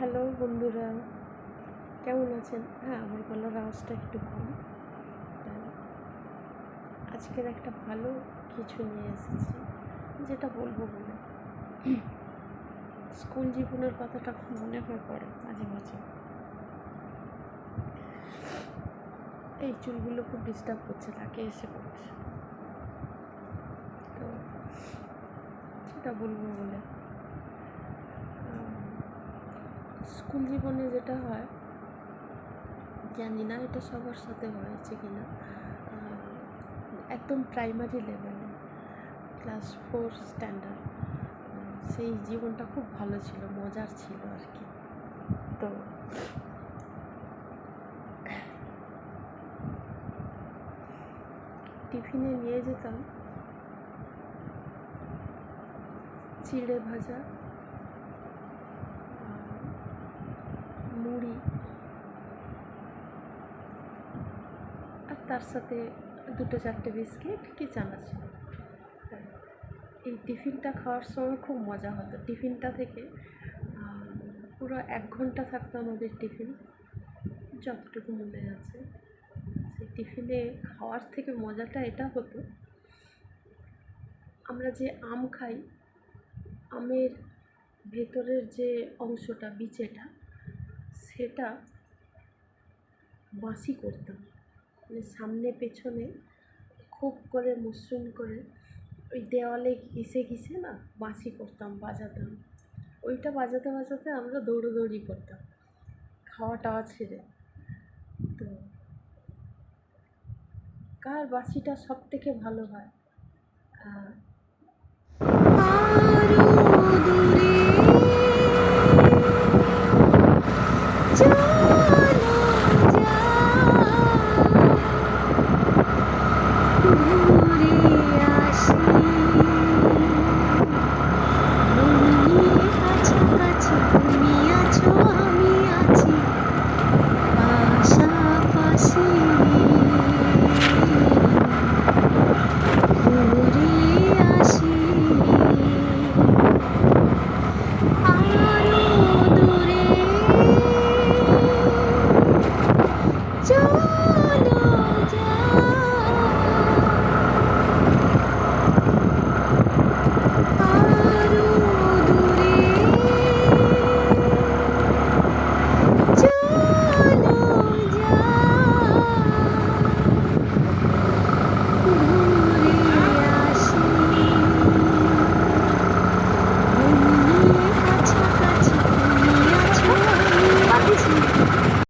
Hello বন্ধুরা, কেমন আছেন? হ্যাঁ, আমার গলার আওয়াজটা একটু কম। তাই আজকের একটা ভালো কিছু নিয়ে এসেছি, যেটা বলবো বলে। স্কুল জীবনের কথাটা খুব মনে হয়ে পড়ে মাঝে মাঝে। এই চুলগুলো খুব ডিস্টার্ব করছে, তাকে এসে পড়ছে, তো সেটা বলবো বলে। স্কুল জীবনে যেটা হয়, জানি না এটা সবার সাথে হয়েছে কিনা, একদম প্রাইমারি লেভেলে ক্লাস 4 স্ট্যান্ডার্ড, সেই জীবনটা খুব ভালো ছিল, মজার ছিল আর কি। তো টিফিনে নিয়ে যেতাম চিড়ে ভাজা, মুড়ি, আর তার সাথে 2-4টে বিস্কিট কি চানাচুর। এই টিফিনটা খাওয়ার সময় খুব মজা হতো। টিফিনটা থেকে পুরো 1 ঘন্টা থাকতো আমাদের টিফিন, যতটুকু মনে আছে। সেই টিফিনে খাওয়ার থেকে মজাটা এটা হতো, আমরা যে আম খাই, আমের ভেতরের যে অংশটা, বিচেটা, সেটা বাঁশি করতাম, মানে সামনে পেছনে খুব করে মসৃণ করে ওই দেওয়ালে ঘিসে ঘিসে না বাঁশি করতাম, বাজাতাম। ওইটা বাজাতে বাজাতে আমরা দৌড়োদৌড়ি করতাম খাওয়া টাওয়া ছেড়ে। তো কার বাঁশিটা সব থেকে ভালো হয়